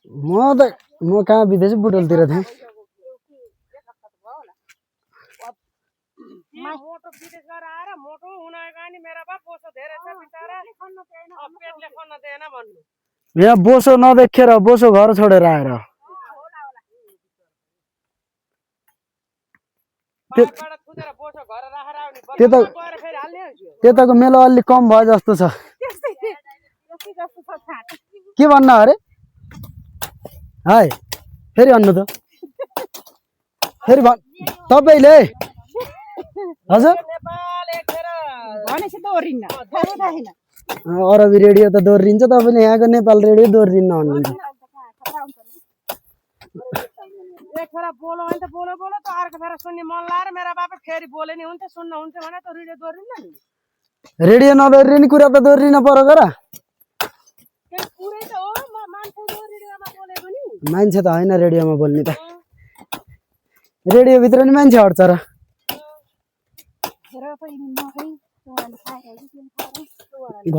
म कहाँ विदेश बुटलतिर थिएँ मोटो विदेश गएर आएर मोटो हुन गयो मेरा बा बोसो धेरै छ बिचारा पेटले खन्न दिएन भन्नु यहाँ बोसो नदेखेर बोसो घर छोडेर आएर त्यताको मेलो अलि कम भयो जस्तो छ के भन्न अरे हाय फेरि भन्नु त फेरि तपाईले हजुर अरबी रेडियो त दोहोरिन्छ तपाईले यहाँको नेपाल रेडियो दोहोरिन्न भन्नुहुन्छ एक फेरा बोलो भने त बोलो बोलो त अर्को फेरा सुन्ने मन लाएर मेरा बापा फेरि बोले नि हुन्छ सुन्न हुन्छ भने त रेडियो दोहोरिन्न नि रेडियो नदोहोरिने कुरा त दोहोरिन पर्यो गर पुरै त हो मान्छे रेडियोमा बोलेको नि मान्छे त हैन रेडियोमा बोल्ने त रेडियो भित्र नि मान्छे हट्छ र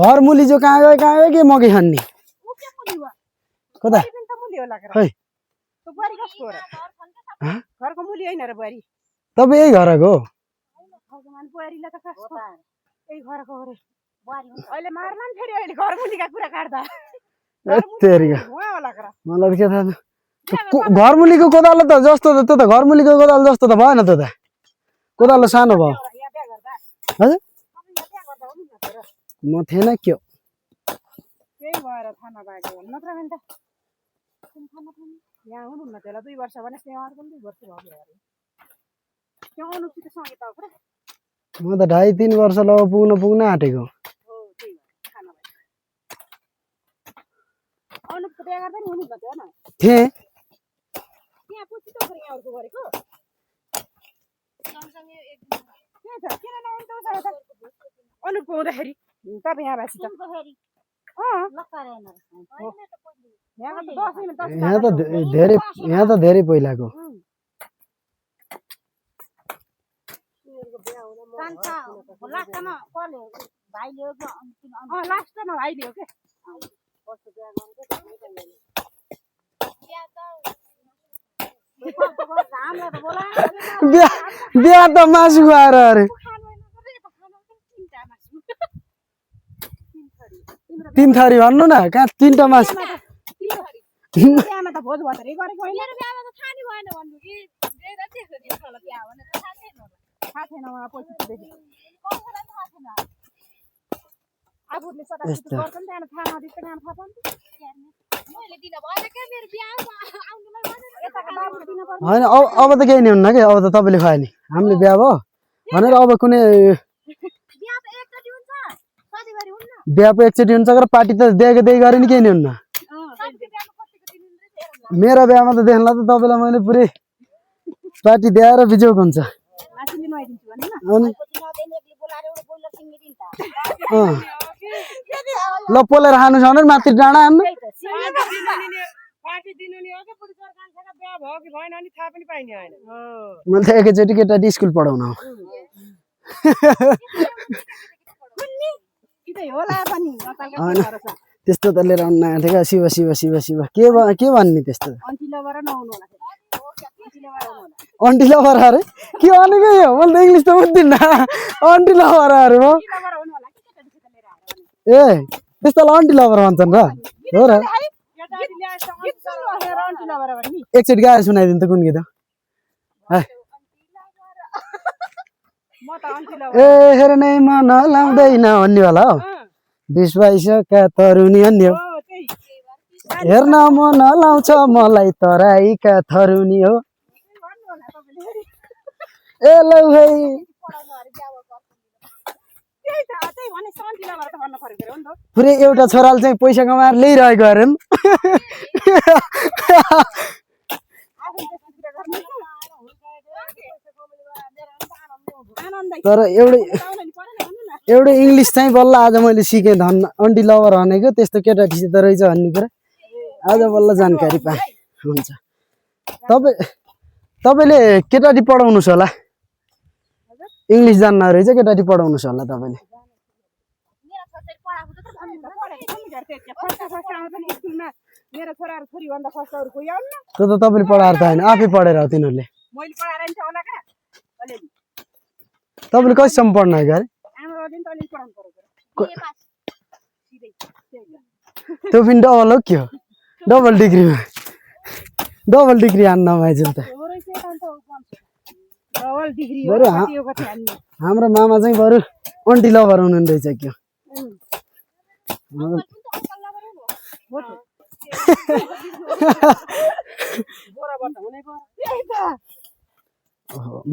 घर मुली जो कहाँ गयो के मकै खान्ने कता खै घरको मुली हैन र बुहारी तपाईँ यही घरको हो बुहारीलाई त यही घरको हो रे अहिले मार्ला नि फेरि अहिले घर मुलीका कुरा काट्दा मलाई के थाहा घर मुलीको कोदालो त जस्तो त त्यो त घर मुलीको कोदालो जस्तो त भएन त कोदालो सानो भयो हजुर म थिएन के हो त्यही भएर थाना भएको नत्र भने त यहाँ हुनु न त्यसलाई 2 वर्ष भने त्यहाँ अर्को 2 वर्ष भयो अरे त्यो अनुसित सँगै त पुरा म त 2.5-3 वर्ष ल पुग्न आँटेको हो त्यही थाना भयो अनुको बिहे गर्दा नि हुनु त त्यो न थिए त्यहाँ पछि त यहाँ अर्को गरेको सँगसँगै एक दिन के छ किन नहुन्छ त अनुको हुँदाखेरि तपाईँ यहाँ बासी त यहाँ त धेरै पहिलाको बिहा त मासु खुवाएर अरे 3 थरी भन्नु न कहाँ 3टा मासु बिहामा त भोज भतरै गरेको हैन मेरो बिहामा त थाहा नि भएन भन्नु कि जेरा त्यसो दिन्छ होला बिहा भने त थाहा छैन मलाई पैसा दिएपछि कसैलाई थाहा छैन आफूले सदा गर्छ नि त्यहाँ थाहा नदिन्छ त्यहाँ थाहा पाउँछ मैले दिन भएन के मेरो बिहामा आउनुलाई भनेर यताको बाबु दिन पर्छ हैन अब त केही नि हुन्न के अब त तपाईले खुवाए नि हामीले बिहा भयो भनेर अब कुनै बिहा त एकचोटी हुन्छ सधैँभरि हुन्न बिहा पो एकचोटी हुन्छ तर पार्टी त दिएको गरे नि केही नि हुन्न मेरो बिहामा त देख्ला त तपाईलाई मैले पुरै पार्टी दिएर बिजोक हुन्छ ल पोलेर खानु छ भने माथि डाँडा हान्नु मैले त एकैचोटि केटा स्कुल पढाउन त्यस्तो त लिएर आउनु आँटेको शिव शिव शिव शिव के भन्ने त्यस्तो अन्टी लभर अरे के भनेको यो मैले त इङ्ग्लिस त बुझ्दिनँ अन्टी लभर अरे म ए त्यस्तोलाई अन्टी लभर भन्छन् र हो र एकचोटि गाएर सुनाइदिनु त कुन गीत ए हेर नै मन लाउँदैन भन्नेवाला हो 20-22 का तरुनी अन्य हेर्न मन लाउँछ मलाई तराईका थरुनी हो ए लौ है पुरै एउटा छोराले चाहिँ पैसा कमाएर ल्याइरहेको अरे तर एउटै इङ्ग्लिस चाहिँ बल्ल आज मैले सिकेँ धन अन्टी लभर भनेको त्यस्तो केटाठिसित रहेछ भन्ने कुरा आज बल्ल जानकारी पाएँ हुन्छ तपाईले केटाठी पढाउनुस् होला इङ्ग्लिस जान्न रहेछ केटाठी पढाउनुस् होला तपाईले मेरो छोरा र छोरी भन्दा फर्स्ट अरु कोही आउन न त्यो त तपाईले पढाएर त हैन आफै पढेर हो तिनीहरुले मैले पढाएर नि होला का अलिअलि तपाईले कहिलेसम्म पढ्न आएको अरे आमाले नि त अलिअलि पढाउनु पर्यो के पास सिधै त्यो पनि डबल हो के हो डबल डिग्री आन्न माइजल त डबल डिग्री हो बरु कति हो कति हान्ने हाम्रो मामा चाहिँ बरु अन्टी लभर हुनुहुँदो रहेछ के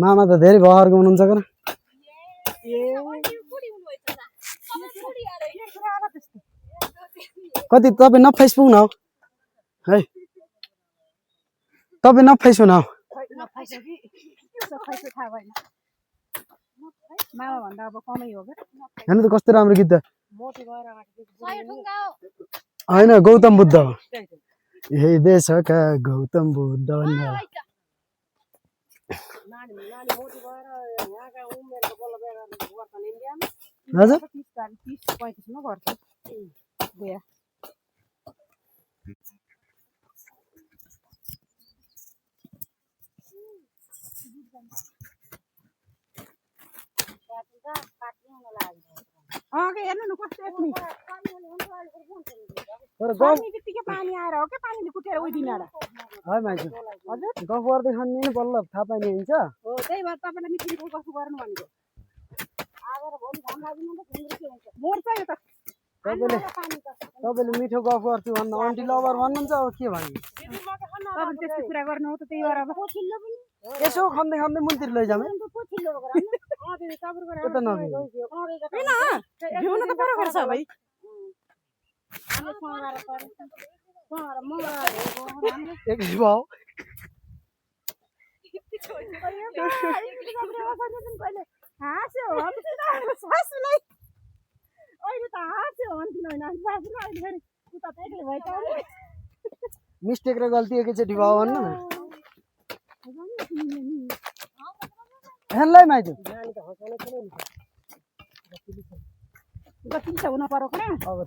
मामा त धेरै बहरको हुनुहुन्छ के कति तपाईँ नफेसबुक न है तपाईँ नफेसबुक न मामा भन्दा अब कमै हो क्या हेर्नु त कस्तो राम्रो गीत त होइन गौतम बुद्ध हो यही देशका गौतम बुद्ध हजुर 30-35 मा गर्छ बिहा के हेर्नु न कस्तो यत्नी तर पानी बित्तिकै पानी आएर हो क्या पानीले कुटेर उइदिन र है मान्छे हजुर गफ गर्दै खानु नि बल्ल थाहा पाइने हुन्छ हो त्यही भएर तपाईँलाई मिटिङको कस्तो गर्नु भनेको आएर भोलि घाम लाग्दैन त घुम्नु के हुन्छ मोर्छ यो त तपाईँले मिठो गफ गर्छु भन्नु अन्टी लभर भन्नुहुन्छ अब के भन्नु तपाईँ त्यस्तो कुरा गर्नु हो त त्यही भएर अब यसो खन्दै खन्दै मुनतिर लैजाउँ है यता नभए भिउनु त बराबर छ भाइ एकै भाउ हाँस्यो सासूलाई अहिले त हाँस्यो भन्थ्यो होइन सासूलाई अहिले फेरि उता त एक्लै भएछ मिस्टेक र गल्ती एकैचोटि भयो भन्नु न हेर्नलाई माइजु गतिलो हुन पर्यो क्या अब